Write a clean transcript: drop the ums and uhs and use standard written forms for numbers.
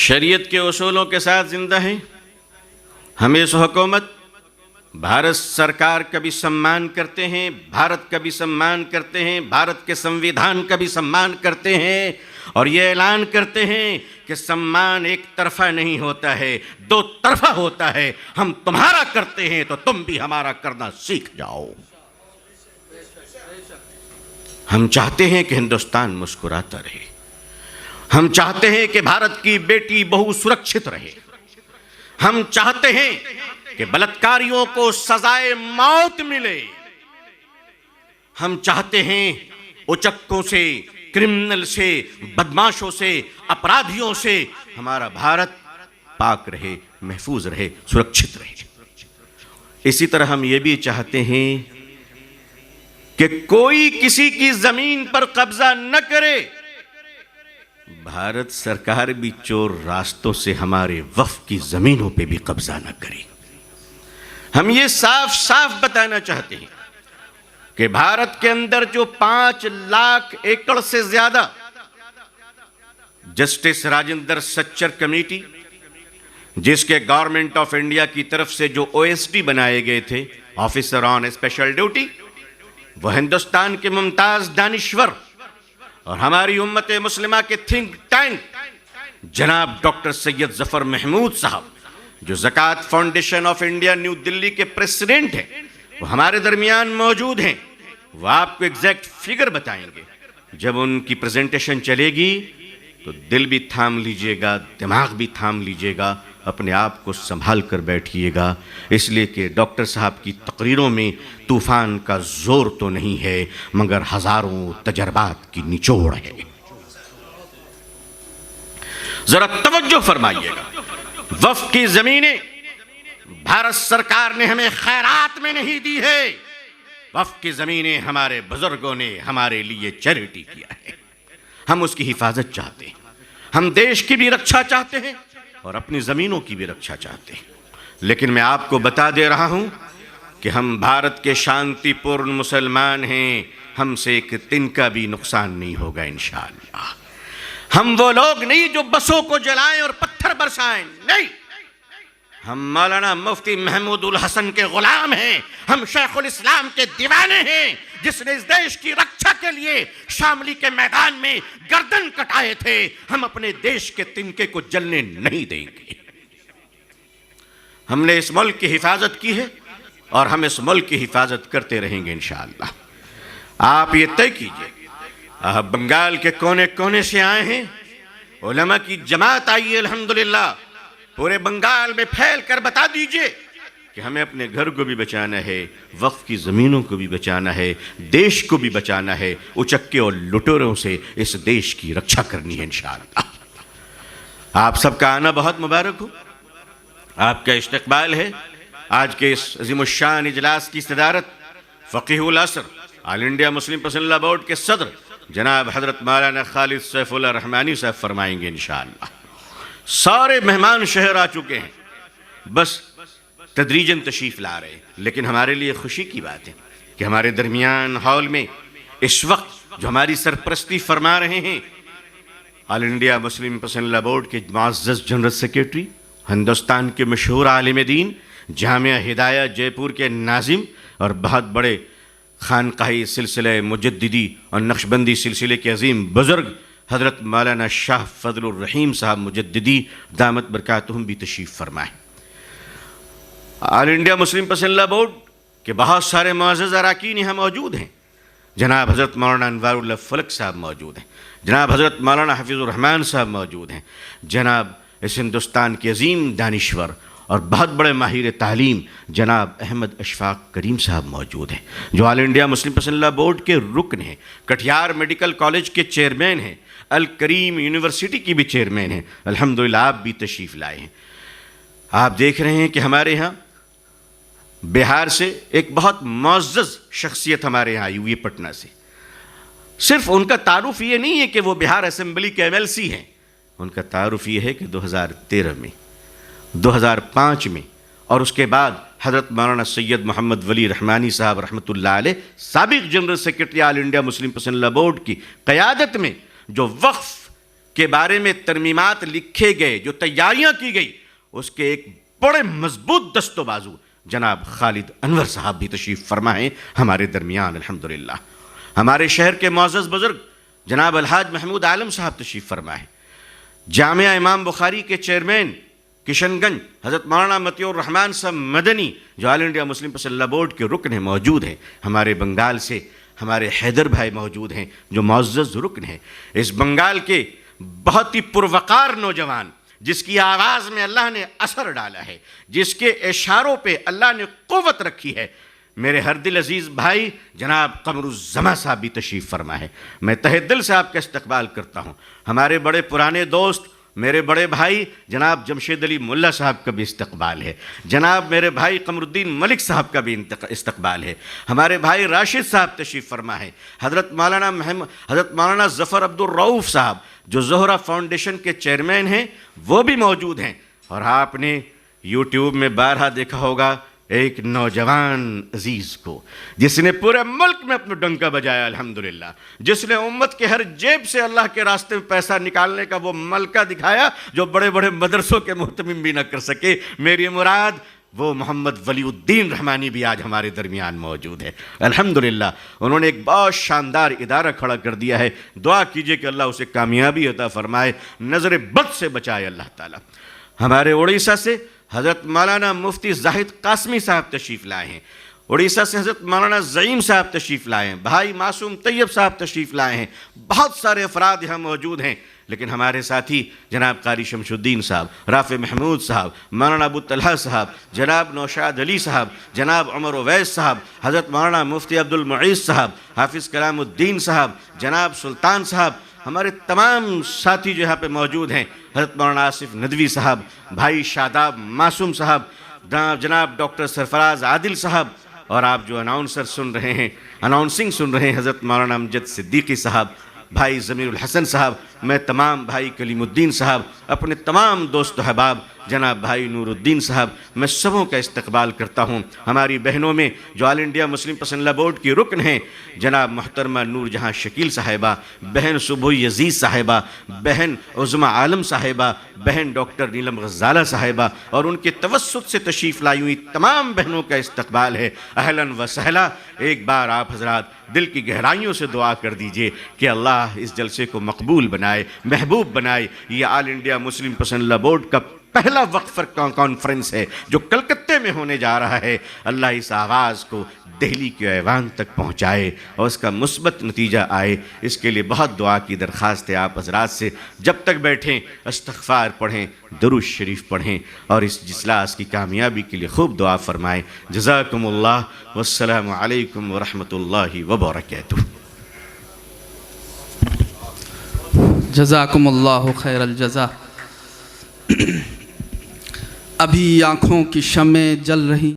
شریعت کے اصولوں کے ساتھ زندہ ہیں. ہم اس حکومت بھارت سرکار کا بھی سمان کرتے ہیں, بھارت کا بھی سمان کرتے ہیں, بھارت کے سنویدھان کا بھی سمان کرتے ہیں, اور یہ اعلان کرتے ہیں کہ سمان ایک طرفہ نہیں ہوتا ہے, دو طرفہ ہوتا ہے. ہم تمہارا کرتے ہیں تو تم بھی ہمارا کرنا سیکھ جاؤ. ہم چاہتے ہیں کہ ہندوستان مسکراتا رہے. ہم چاہتے ہیں کہ بھارت کی بیٹی بہو سرکشت رہے. ہم چاہتے ہیں کہ بلاتکاریوں کو سزائے موت ملے. ہم چاہتے ہیں اچکوں سے, کرمنل سے, بدماشوں سے, اپرادھیوں سے ہمارا بھارت پاک رہے, محفوظ رہے, سرکشت رہے. اسی طرح ہم یہ بھی چاہتے ہیں کہ کوئی کسی کی زمین پر قبضہ نہ کرے. بھارت سرکار بھی چور راستوں سے ہمارے وقف کی زمینوں پہ بھی قبضہ نہ کرے. ہم یہ صاف صاف بتانا چاہتے ہیں کہ بھارت کے اندر جو 5 لاکھ ایکڑ سے زیادہ جسٹس راجندر سچر کمیٹی, جس کے گورنمنٹ آف انڈیا کی طرف سے جو OSD بنائے گئے تھے, آفیسر آن اسپیشل ڈیوٹی, وہ ہندوستان کے ممتاز دانشور اور ہماری امت مسلمہ کے تھنک ٹینک جناب ڈاکٹر سید ظفر محمود صاحب, جو زکوٰۃ فاؤنڈیشن آف انڈیا نیو دلی کے پریسیڈنٹ ہیں, وہ ہمارے درمیان موجود ہیں. وہ آپ کو ایگزیکٹ فگر بتائیں گے. جب ان کی پریزنٹیشن چلے گی تو دل بھی تھام لیجئے گا, دماغ بھی تھام لیجئے گا, اپنے آپ کو سنبھال کر بیٹھیے گا, اس لیے کہ ڈاکٹر صاحب کی تقریروں میں طوفان کا زور تو نہیں ہے مگر ہزاروں تجربات کی نچوڑ ہے. ذرا توجہ فرمائیے گا. وقف کی زمینیں بھارت سرکار نے ہمیں خیرات میں نہیں دی ہے. وقف کی زمینیں ہمارے بزرگوں نے ہمارے لیے چیریٹی کیا ہے. ہم اس کی حفاظت چاہتے ہیں. ہم دیش کی بھی رکشا چاہتے ہیں اور اپنی زمینوں کی بھی رکشا چاہتے ہیں. لیکن میں آپ کو بتا دے رہا ہوں کہ ہم بھارت کے شانتی پورن مسلمان ہیں. ہم سے ایک تنکا بھی نقصان نہیں ہوگا انشاءاللہ. ہم وہ لوگ نہیں جو بسوں کو جلائیں اور پتھر برسائیں, نہیں. ہم مولانا مفتی محمود الحسن کے غلام ہیں. ہم شیخ الاسلام کے دیوانے ہیں, جس نے اس دیش کی رکشا کے لیے شاملی کے میدان میں گردن کٹائے تھے. ہم اپنے دیش کے تنکے کو جلنے نہیں دیں گے. ہم نے اس ملک کی حفاظت کی ہے اور ہم اس ملک کی حفاظت کرتے رہیں گے انشاءاللہ. آپ یہ طے کیجئے, آپ بنگال کے کونے کونے سے آئے ہیں, علماء کی جماعت آئی ہے الحمدللہ. پورے بنگال میں پھیل کر بتا دیجئے کہ ہمیں اپنے گھر کو بھی بچانا ہے, وقف کی زمینوں کو بھی بچانا ہے, دیش کو بھی بچانا ہے. اچکے اور لٹوروں سے اس دیش کی رکشا کرنی ہے انشاءاللہ. آپ سب کا آنا بہت مبارک ہو. آپ کا استقبال ہے. آج کے اس عظیم الشان اجلاس کی صدارت فقیہ العصر آل انڈیا مسلم پرسنل لا بورڈ کے صدر جناب حضرت مولانا خالد سیف اللہ رحمانی صاحب فرمائیں گے انشاءاللہ. سارے مہمان شہر آ چکے ہیں, بس تدریجاً تشریف لا رہے ہیں. لیکن ہمارے لیے خوشی کی بات ہے کہ ہمارے درمیان ہال میں اس وقت جو ہماری سرپرستی فرما رہے ہیں آل انڈیا مسلم پرسنل لا بورڈ کے معزز جنرل سیکریٹری, ہندوستان کے مشہور عالم دین, جامعہ ہدایہ جے پور کے ناظم اور بہت بڑے خانقاہی سلسلہ مجددی اور نقشبندی سلسلے کے عظیم بزرگ حضرت مولانا شاہ فضل الرحیم صاحب مجددی دامت برکاتہم بھی تشریف فرمائیں. آل انڈیا مسلم پرسنل لا بورڈ کے بہت سارے معزز اراکین یہاں موجود ہیں. جناب حضرت مولانا انوار اللہ فلک صاحب موجود ہیں, جناب حضرت مولانا حفیظ الرحمان صاحب موجود ہیں, جناب اس ہندوستان کے عظیم دانشور اور بہت بڑے ماہر تعلیم جناب احمد اشفاق کریم صاحب موجود ہیں, جو آل انڈیا مسلم پرسنل لا بورڈ کے رکن ہیں, کٹیہار میڈیکل کالج کے چیئرمین ہیں, الکریم یونیورسٹی کی بھی چیئرمین ہیں. الحمدللہ آپ بھی تشریف لائے ہیں. آپ دیکھ رہے ہیں کہ ہمارے ہاں بہار سے ایک بہت معزز شخصیت ہمارے یہاں آئی ہوئی ہے, پٹنہ سے. صرف ان کا تعارف یہ نہیں ہے کہ وہ بہار اسمبلی کے MLC ہیں, ان کا تعارف یہ ہے کہ 2013 میں, 2005 میں اور اس کے بعد حضرت مولانا سید محمد ولی رحمانی صاحب رحمۃ اللہ علیہ سابق جنرل سیکرٹری آل انڈیا مسلم پرسنل لا بورڈ کی قیادت میں جو وقف کے بارے میں ترمیمات لکھے گئے، جو تیاریاں کی گئی، اس کے ایک بڑے مضبوط دست و بازو جناب خالد انور صاحب بھی تشریف فرما ہیں ہمارے درمیان الحمدللہ۔ ہمارے شہر کے معزز بزرگ جناب الحاج محمود عالم صاحب تشریف فرما ہیں۔ جامعہ امام بخاری کے چیئرمین کشن گنج حضرت مولانا مطیع الرحمان صاحب مدنی جو آل انڈیا مسلم پسند اللہ بورڈ کے رکن ہیں موجود ہیں۔ ہمارے بنگال سے ہمارے حیدر بھائی موجود ہیں جو معزز رکن ہیں۔ اس بنگال کے بہت ہی پروقار نوجوان جس کی آواز میں اللہ نے اثر ڈالا ہے، جس کے اشاروں پہ اللہ نے قوت رکھی ہے، میرے ہر دل عزیز بھائی جناب قمر الزماں صاحب بھی تشریف فرما ہے۔ میں تہ دل سے آپ کا استقبال کرتا ہوں۔ ہمارے بڑے پرانے دوست میرے بڑے بھائی جناب جمشید علی ملا صاحب کا بھی استقبال ہے، جناب میرے بھائی قمر الدین ملک صاحب کا بھی استقبال ہے، ہمارے بھائی راشد صاحب تشریف فرما ہے، حضرت مولانا ظفر عبد الرؤوف صاحب جو زہرہ فاؤنڈیشن کے چیئرمین ہیں وہ بھی موجود ہیں۔ اور آپ نے یوٹیوب میں بارہا دیکھا ہوگا ایک نوجوان عزیز کو جس نے پورے ملک میں اپنا ڈنکا بجایا الحمدللہ، جس نے امت کے ہر جیب سے اللہ کے راستے میں پیسہ نکالنے کا وہ ملکہ دکھایا جو بڑے بڑے مدرسوں کے محتمم بھی نہ کر سکے۔ میری مراد وہ محمد ولی الدین رحمانی بھی آج ہمارے درمیان موجود ہے الحمدللہ۔ انہوں نے ایک بہت شاندار ادارہ کھڑا کر دیا ہے، دعا کیجئے کہ اللہ اسے کامیابی عطا فرمائے، نظر بد سے بچائے اللہ تعالیٰ۔ ہمارے اڑیسہ سے حضرت مولانا مفتی زاہد قاسمی صاحب تشریف لائے ہیں، اڑیسہ سے حضرت مولانا زعیم صاحب تشریف لائے ہیں، بھائی معصوم طیب صاحب تشریف لائے ہیں، بہت سارے افراد یہاں موجود ہیں۔ لیکن ہمارے ساتھی جناب قاری شمس الدین صاحب، رافع محمود صاحب، مولانا ابو طلحہ صاحب، جناب نوشاد علی صاحب، جناب عمر اویس صاحب، حضرت مولانا مفتی عبد المعیز صاحب، حافظ کلام الدین صاحب، جناب سلطان صاحب، ہمارے تمام ساتھی جو یہاں پہ موجود ہیں، حضرت مولانا آصف ندوی صاحب، بھائی شاداب معصوم صاحب، جناب ڈاکٹر سرفراز عادل صاحب، اور آپ جو اناؤنسنگ سن رہے ہیں حضرت مولانا امجد صدیقی صاحب، بھائی ضمیر الحسن صاحب، میں تمام بھائی کلیم الدین صاحب، اپنے تمام دوست و احباب جناب بھائی نور الدین صاحب، میں سبوں کا استقبال کرتا ہوں۔ ہماری بہنوں میں جو آل انڈیا مسلم پسند اللہ بورڈ کی رکن ہیں جناب محترمہ نور جہاں شکیل صاحبہ، بہن سبوی عزیز صاحبہ، بہن عظمہ عالم صاحبہ، بہن ڈاکٹر نیلم غزالہ صاحبہ، اور ان کے توسط سے تشریف لائی ہوئی تمام بہنوں کا استقبال ہے۔ اہلاً و سہلا۔ ایک بار آپ حضرات دل کی گہرائیوں سے دعا کر دیجئے کہ اللہ اس جلسے کو مقبول بنائے، محبوب بنائے۔ یہ آل انڈیا مسلم پسند اللہ بورڈ کا پہلا وقفہ کانفرنس ہے جو کلکتے میں ہونے جا رہا ہے۔ اللہ اس آواز کو دہلی کے ایوان تک پہنچائے اور اس کا مثبت نتیجہ آئے، اس کے لیے بہت دعا کی درخواست ہے آپ حضرات سے۔ جب تک بیٹھیں استغفار پڑھیں، درود شریف پڑھیں، اور اس اجلاس کی کامیابی کے لیے خوب دعا فرمائیں۔ جزاکم اللہ، والسلام علیکم ورحمۃ اللہ وبرکاتہ۔ جزاکم اللہ خیر الجزا۔ ابھی آنکھوں کی شمعیں جل رہی